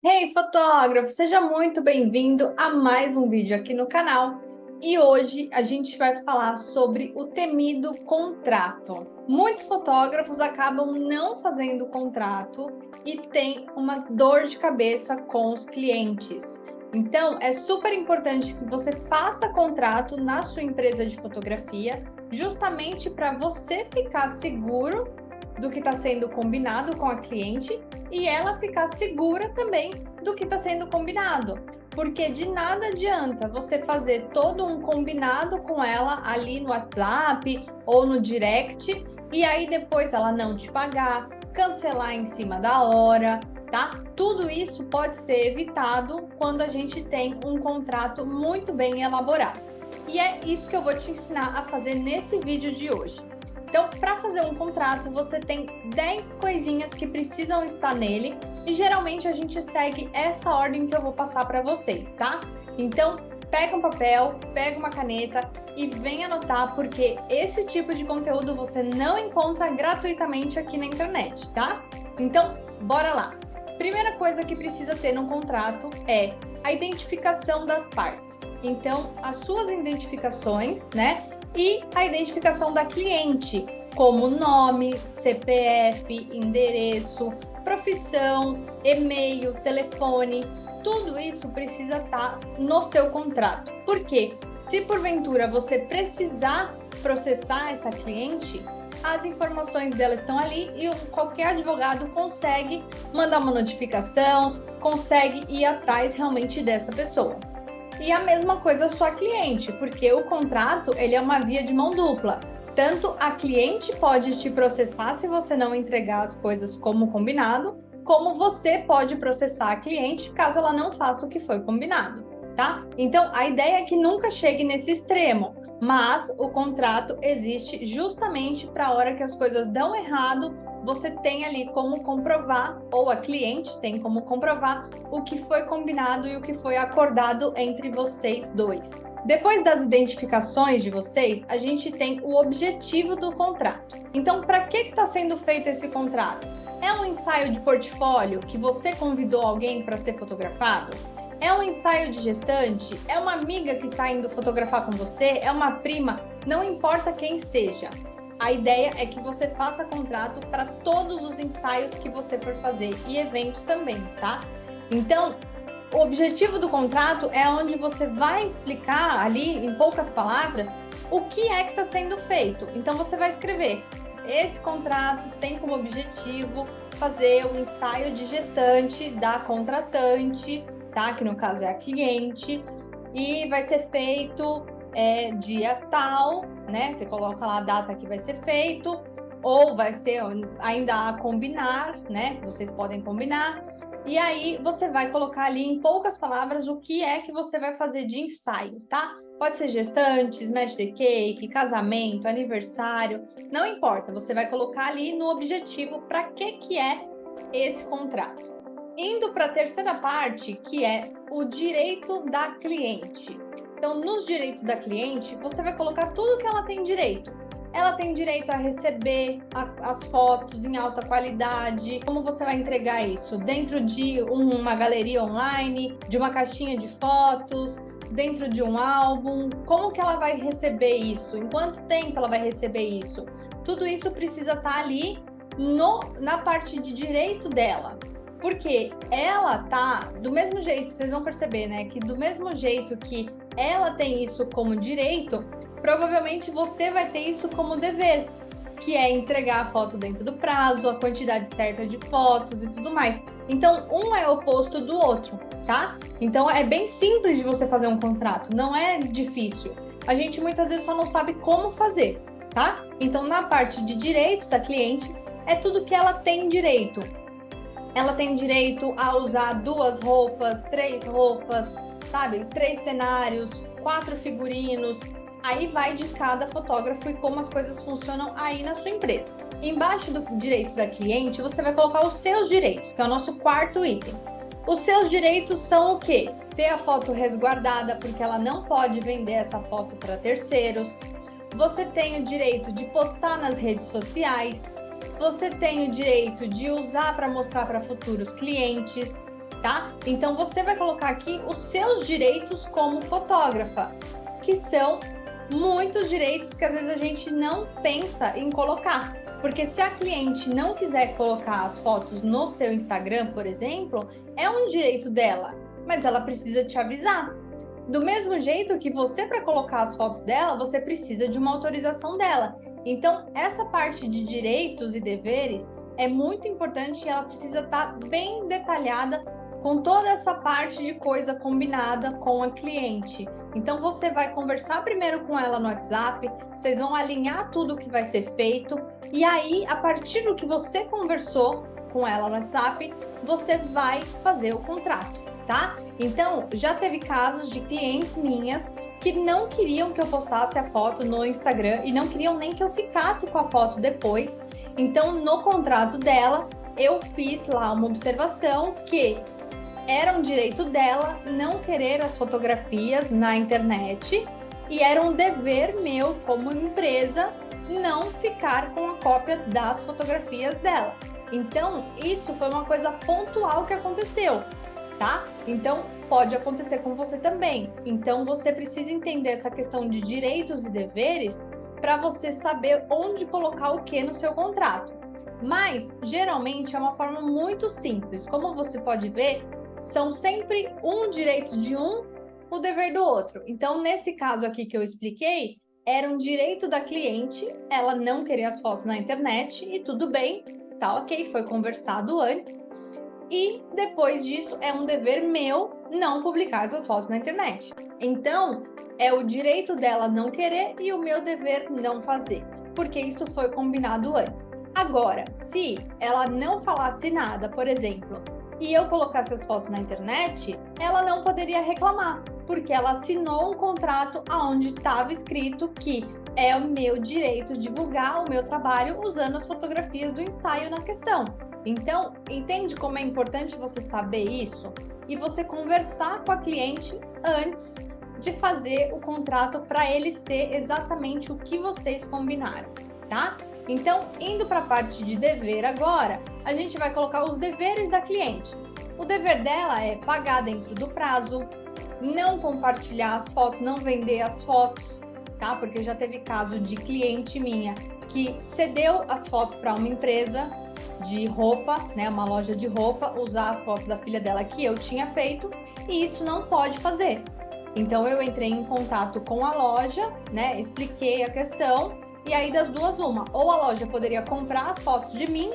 Hey, fotógrafo! Seja muito bem-vindo a mais um vídeo aqui no canal. E hoje a gente vai falar sobre o temido contrato. Muitos fotógrafos acabam não fazendo contrato e têm uma dor de cabeça com os clientes. Então, é super importante que você faça contrato na sua empresa de fotografia, justamente para você ficar seguro do que está sendo combinado com a cliente e ela ficar segura também do que está sendo combinado. Porque de nada adianta você fazer todo um combinado com ela ali no WhatsApp ou no direct e aí depois ela não te pagar, cancelar em cima da hora, tá? Tudo isso pode ser evitado quando a gente tem um contrato muito bem elaborado. E é isso que eu vou te ensinar a fazer nesse vídeo de hoje. Então, para fazer um contrato, você tem 10 coisinhas que precisam estar nele e geralmente a gente segue essa ordem que eu vou passar para vocês, tá? Então, pega um papel, pega uma caneta e vem anotar, porque esse tipo de conteúdo você não encontra gratuitamente aqui na internet, tá? Então, bora lá! Primeira coisa que precisa ter no contrato é a identificação das partes. Então, as suas identificações, né? E a identificação da cliente, como nome, CPF, endereço, profissão, e-mail, telefone, tudo isso precisa estar no seu contrato. Porque se porventura você precisar processar essa cliente, as informações dela estão ali e qualquer advogado consegue mandar uma notificação, consegue ir atrás realmente dessa pessoa. E a mesma coisa a sua cliente, porque o contrato ele é uma via de mão dupla. Tanto a cliente pode te processar se você não entregar as coisas como combinado, como você pode processar a cliente caso ela não faça o que foi combinado, tá? Então, a ideia é que nunca chegue nesse extremo, mas o contrato existe justamente para a hora que as coisas dão errado, você tem ali como comprovar, ou a cliente tem como comprovar o que foi combinado e o que foi acordado entre vocês dois. Depois das identificações de vocês, a gente tem o objetivo do contrato. Então, para que está sendo feito esse contrato? É um ensaio de portfólio que você convidou alguém para ser fotografado? É um ensaio de gestante? É uma amiga que está indo fotografar com você? É uma prima? Não importa quem seja. A ideia é que você faça contrato para todos os ensaios que você for fazer e eventos também, tá? Então, o objetivo do contrato é onde você vai explicar ali, em poucas palavras, o que é que está sendo feito. Então, você vai escrever: esse contrato tem como objetivo fazer o ensaio de gestante da contratante, tá? Que no caso é a cliente, e vai ser feito dia tal, né? Você coloca lá a data que vai ser feito, ou vai ser ainda a combinar, né? Vocês podem combinar. E aí você vai colocar ali em poucas palavras o que é que você vai fazer de ensaio, tá? Pode ser gestantes, match the cake, casamento, aniversário, não importa. Você vai colocar ali no objetivo para que é esse contrato. Indo para a terceira parte, que é o direito da cliente. Então, nos direitos da cliente, você vai colocar tudo que ela tem direito. Ela tem direito a receber as fotos em alta qualidade. Como você vai entregar isso? Dentro de uma galeria online, de uma caixinha de fotos, dentro de um álbum? Como que ela vai receber isso? Em quanto tempo ela vai receber isso? Tudo isso precisa estar ali na parte de direito dela. Porque ela tá, do mesmo jeito, vocês vão perceber, né? Que do mesmo jeito que ela tem isso como direito, provavelmente você vai ter isso como dever, que é entregar a foto dentro do prazo, a quantidade certa de fotos e tudo mais. Então, um é oposto do outro, tá? Então, é bem simples de você fazer um contrato, não é difícil. A gente muitas vezes só não sabe como fazer, tá? Então, na parte de direito da cliente, é tudo que ela tem direito. Ela tem direito a usar 2 roupas, 3 roupas, sabe? 3 cenários, 4 figurinos. Aí vai de cada fotógrafo e como as coisas funcionam aí na sua empresa. Embaixo do direito da cliente, você vai colocar os seus direitos, que é o nosso quarto item. Os seus direitos são o quê? Ter a foto resguardada, porque ela não pode vender essa foto para terceiros. Você tem o direito de postar nas redes sociais. Você tem o direito de usar para mostrar para futuros clientes. tá? Então você vai colocar aqui os seus direitos como fotógrafa, que são muitos direitos que às vezes a gente não pensa em colocar. Porque se a cliente não quiser colocar as fotos no seu Instagram, por exemplo, é um direito dela, mas ela precisa te avisar. Do mesmo jeito que você, para colocar as fotos dela, você precisa de uma autorização dela. Então, essa parte de direitos e deveres é muito importante e ela precisa estar bem detalhada com toda essa parte de coisa combinada com a cliente. Então, você vai conversar primeiro com ela no WhatsApp, vocês vão alinhar tudo que vai ser feito, e aí, a partir do que você conversou com ela no WhatsApp, você vai fazer o contrato, tá? Então, já teve casos de clientes minhas que não queriam que eu postasse a foto no Instagram e não queriam nem que eu ficasse com a foto depois. Então, no contrato dela, eu fiz lá uma observação que era um direito dela não querer as fotografias na internet e era um dever meu como empresa não ficar com a cópia das fotografias dela. Então, isso foi uma coisa pontual que aconteceu, tá? Então, pode acontecer com você também. Então, você precisa entender essa questão de direitos e deveres para você saber onde colocar o que no seu contrato. Mas, geralmente, é uma forma muito simples. Como você pode ver, são sempre um direito de um, o dever do outro. Então, nesse caso aqui que eu expliquei, era um direito da cliente, ela não queria as fotos na internet e tudo bem, tá ok, foi conversado antes. E depois disso, é um dever meu não publicar essas fotos na internet. Então, é o direito dela não querer e o meu dever não fazer, porque isso foi combinado antes. Agora, se ela não falasse nada, por exemplo, e eu colocasse as fotos na internet, ela não poderia reclamar, porque ela assinou um contrato onde estava escrito que é o meu direito divulgar o meu trabalho usando as fotografias do ensaio na questão. Então, entende como é importante você saber isso? E você conversar com a cliente antes de fazer o contrato para ele ser exatamente o que vocês combinaram, tá? Então, indo para a parte de dever agora, a gente vai colocar os deveres da cliente. O dever dela é pagar dentro do prazo, não compartilhar as fotos, não vender as fotos, tá? Porque já teve caso de cliente minha que cedeu as fotos para uma empresa de roupa, né, uma loja de roupa, usar as fotos da filha dela que eu tinha feito, e isso não pode fazer. Então eu entrei em contato com a loja, né, expliquei a questão, e aí das duas uma, ou a loja poderia comprar as fotos de mim,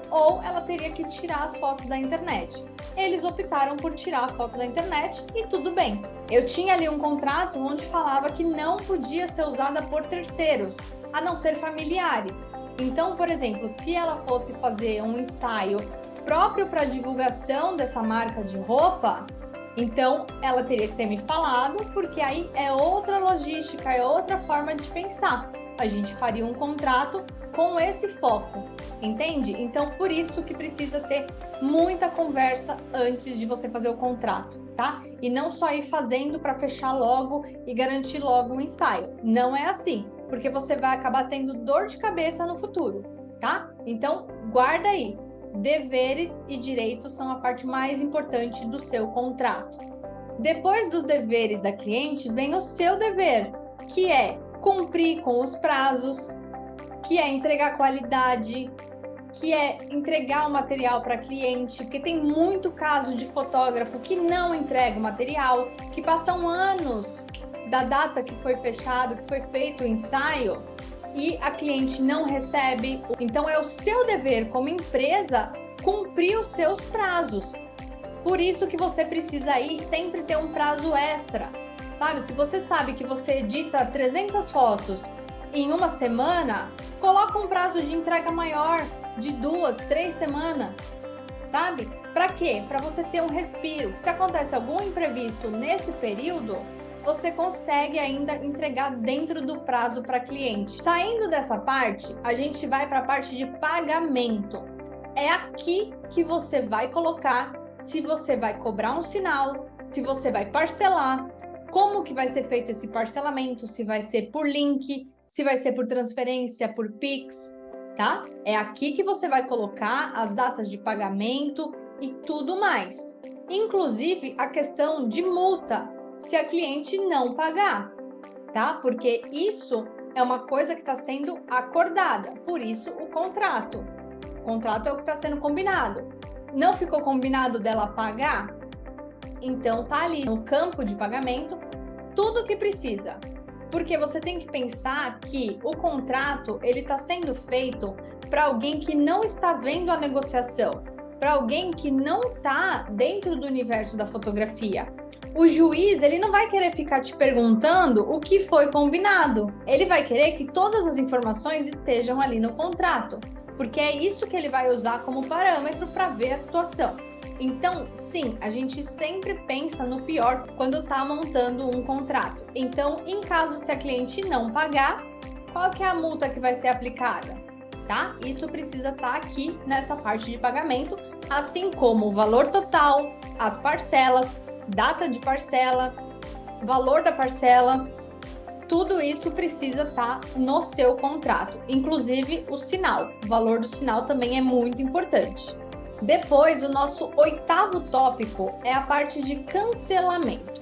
ou ela teria que tirar as fotos da internet. Eles optaram por tirar a foto da internet e tudo bem. Eu tinha ali um contrato onde falava que não podia ser usada por terceiros, a não ser familiares. Então, por exemplo, se ela fosse fazer um ensaio próprio para divulgação dessa marca de roupa, então ela teria que ter me falado, porque aí é outra logística, é outra forma de pensar. A gente faria um contrato com esse foco, entende? Então, por isso que precisa ter muita conversa antes de você fazer o contrato, tá? E não só ir fazendo para fechar logo e garantir logo o ensaio. Não é assim, porque você vai acabar tendo dor de cabeça no futuro, tá? Então, guarda aí. Deveres e direitos são a parte mais importante do seu contrato. Depois dos deveres da cliente, vem o seu dever, que é cumprir com os prazos, que é entregar qualidade, que é entregar o material para cliente, porque tem muito caso de fotógrafo que não entrega o material, que passam anos da data que foi fechado, que foi feito o ensaio, e a cliente não recebe. Então é o seu dever como empresa cumprir os seus prazos. Por isso que você precisa aí sempre ter um prazo extra, sabe? Se você sabe que você edita 300 fotos em uma semana, coloca um prazo de entrega maior, de 2, 3 semanas, sabe? Para quê? Para você ter um respiro. Se acontece algum imprevisto nesse período, você consegue ainda entregar dentro do prazo para cliente. Saindo dessa parte, a gente vai para a parte de pagamento. É aqui que você vai colocar se você vai cobrar um sinal, se você vai parcelar, como que vai ser feito esse parcelamento, se vai ser por link, se vai ser por transferência, por Pix, tá? É aqui que você vai colocar as datas de pagamento e tudo mais. Inclusive a questão de multa, se a cliente não pagar, tá? Porque isso é uma coisa que está sendo acordada, por isso o contrato. O contrato é o que está sendo combinado. Não ficou combinado dela pagar? Então tá ali no campo de pagamento tudo o que precisa. Porque você tem que pensar que o contrato ele está sendo feito para alguém que não está vendo a negociação, para alguém que não está dentro do universo da fotografia. O juiz ele não vai querer ficar te perguntando o que foi combinado. Ele vai querer que todas as informações estejam ali no contrato, porque é isso que ele vai usar como parâmetro para ver a situação. Então, sim, a gente sempre pensa no pior quando está montando um contrato. Então, em caso se a cliente não pagar, qual que é a multa que vai ser aplicada? Tá? Isso precisa estar aqui nessa parte de pagamento, assim como o valor total, as parcelas, data de parcela, valor da parcela, tudo isso precisa estar no seu contrato, inclusive o sinal. O valor do sinal também é muito importante. Depois, o nosso 8º tópico é a parte de cancelamento.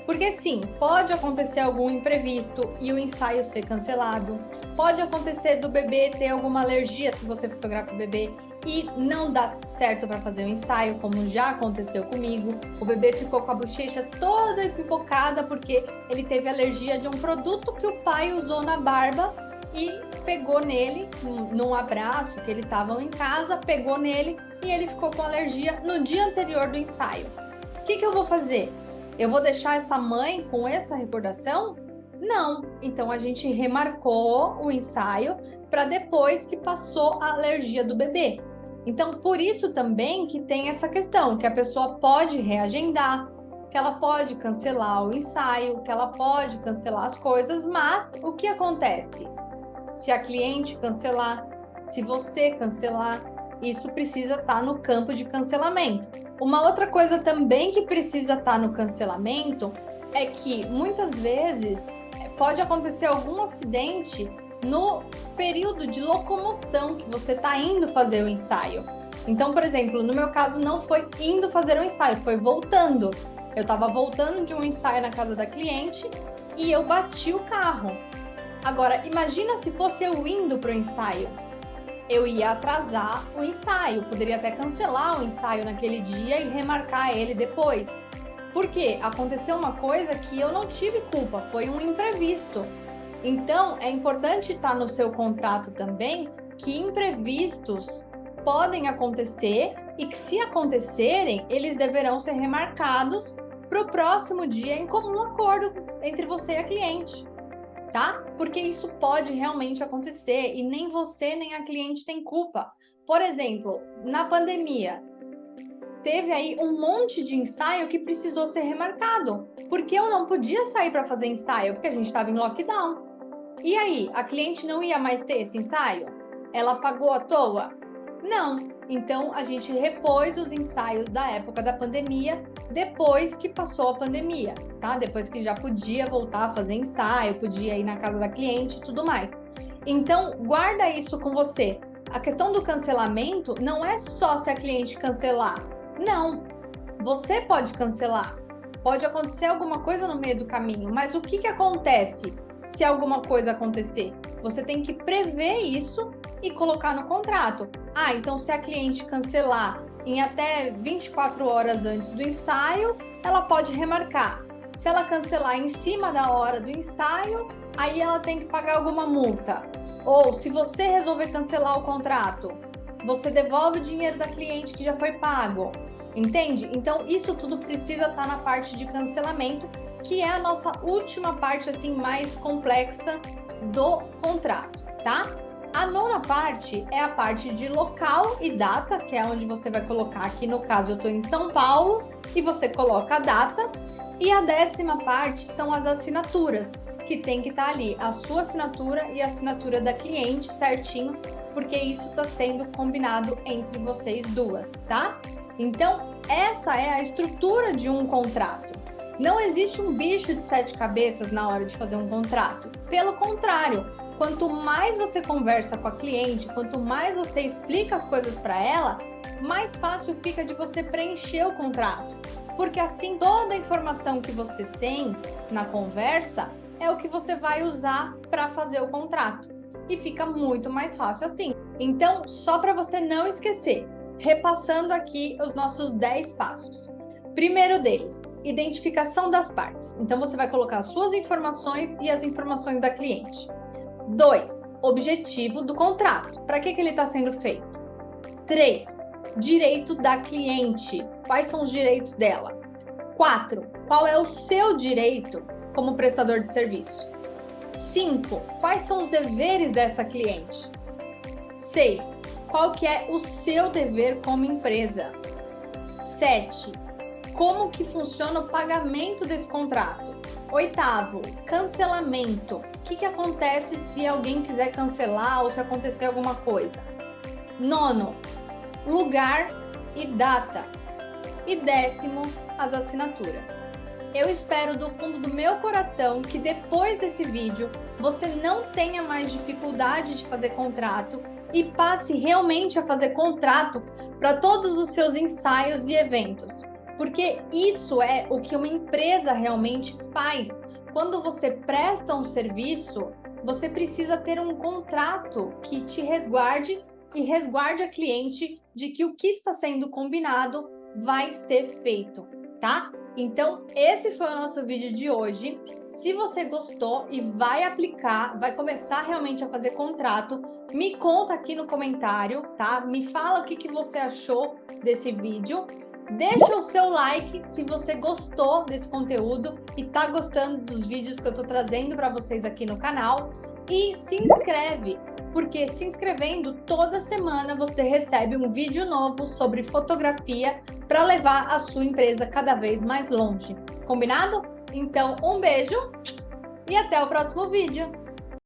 Porque sim, pode acontecer algum imprevisto e o ensaio ser cancelado. Pode acontecer do bebê ter alguma alergia se você fotografa o bebê e não dá certo para fazer o ensaio, como já aconteceu comigo. O bebê ficou com a bochecha toda pipocada porque ele teve alergia de um produto que o pai usou na barba e pegou nele, num abraço que eles estavam em casa, pegou nele e ele ficou com alergia no dia anterior do ensaio. O que eu vou fazer? Eu vou deixar essa mãe com essa recordação? Não. Então a gente remarcou o ensaio para depois que passou a alergia do bebê. Então por isso também que tem essa questão, que a pessoa pode reagendar, que ela pode cancelar o ensaio, que ela pode cancelar as coisas, mas o que acontece? Se a cliente cancelar, se você cancelar, isso precisa estar no campo de cancelamento. Uma outra coisa também que precisa estar no cancelamento é que muitas vezes pode acontecer algum acidente no período de locomoção que você está indo fazer o ensaio. Então, por exemplo, no meu caso não foi indo fazer o ensaio, foi voltando. Eu estava voltando de um ensaio na casa da cliente e eu bati o carro. Agora, imagina se fosse eu indo para o ensaio. Eu ia atrasar o ensaio, poderia até cancelar o ensaio naquele dia e remarcar ele depois. Porque aconteceu uma coisa que eu não tive culpa, foi um imprevisto. Então, é importante estar no seu contrato também que imprevistos podem acontecer e que, se acontecerem, eles deverão ser remarcados para o próximo dia em comum acordo entre você e a cliente. Tá? Porque isso pode realmente acontecer e nem você nem a cliente tem culpa. Por exemplo, na pandemia, teve aí um monte de ensaio que precisou ser remarcado, porque eu não podia sair para fazer ensaio, porque a gente estava em lockdown. E aí, a cliente não ia mais ter esse ensaio? Ela pagou à toa? Não. Então, a gente repôs os ensaios da época da pandemia depois que passou a pandemia, tá? Depois que já podia voltar a fazer ensaio, podia ir na casa da cliente e tudo mais. Então, guarda isso com você. A questão do cancelamento não é só se a cliente cancelar. Não. Você pode cancelar. Pode acontecer alguma coisa no meio do caminho, mas o que acontece se alguma coisa acontecer? Você tem que prever isso e colocar no contrato. Ah, então se a cliente cancelar em até 24 horas antes do ensaio, ela pode remarcar. Se ela cancelar em cima da hora do ensaio, aí ela tem que pagar alguma multa. Ou se você resolver cancelar o contrato, você devolve o dinheiro da cliente que já foi pago. Entende? Então isso tudo precisa estar na parte de cancelamento, que é a nossa última parte assim mais complexa do contrato, tá? A 9ª parte é a parte de local e data, que é onde você vai colocar, aqui no caso eu estou em São Paulo, e você coloca a data. E a 10ª parte são as assinaturas, que tem que estar ali a sua assinatura e a assinatura da cliente certinho, porque isso está sendo combinado entre vocês duas, tá? Então, essa é a estrutura de um contrato. Não existe um bicho de 7 cabeças na hora de fazer um contrato. Pelo contrário, quanto mais você conversa com a cliente, quanto mais você explica as coisas para ela, mais fácil fica de você preencher o contrato. Porque assim, toda a informação que você tem na conversa é o que você vai usar para fazer o contrato. E fica muito mais fácil assim. Então, só para você não esquecer, repassando aqui os nossos 10 passos. Primeiro deles, identificação das partes. Então, você vai colocar as suas informações e as informações da cliente. 2, objetivo do contrato. Para que ele está sendo feito? 3, direito da cliente. Quais são os direitos dela? 4, qual é o seu direito como prestador de serviço? 5, quais são os deveres dessa cliente? 6, qual que é o seu dever como empresa? 7, como que funciona o pagamento desse contrato? 8º, cancelamento. O que acontece se alguém quiser cancelar ou se acontecer alguma coisa? 9º, lugar e data. E 10º, as assinaturas. Eu espero do fundo do meu coração que depois desse vídeo você não tenha mais dificuldade de fazer contrato e passe realmente a fazer contrato para todos os seus ensaios e eventos. Porque isso é o que uma empresa realmente faz. Quando você presta um serviço, você precisa ter um contrato que te resguarde e resguarde a cliente de que o que está sendo combinado vai ser feito, tá? Então, esse foi o nosso vídeo de hoje. Se você gostou e vai aplicar, vai começar realmente a fazer contrato, me conta aqui no comentário, tá? Me fala o que você achou desse vídeo. Deixa o seu like se você gostou desse conteúdo e tá gostando dos vídeos que eu tô trazendo para vocês aqui no canal. E se inscreve, porque se inscrevendo toda semana você recebe um vídeo novo sobre fotografia para levar a sua empresa cada vez mais longe. Combinado? Então, um beijo e até o próximo vídeo!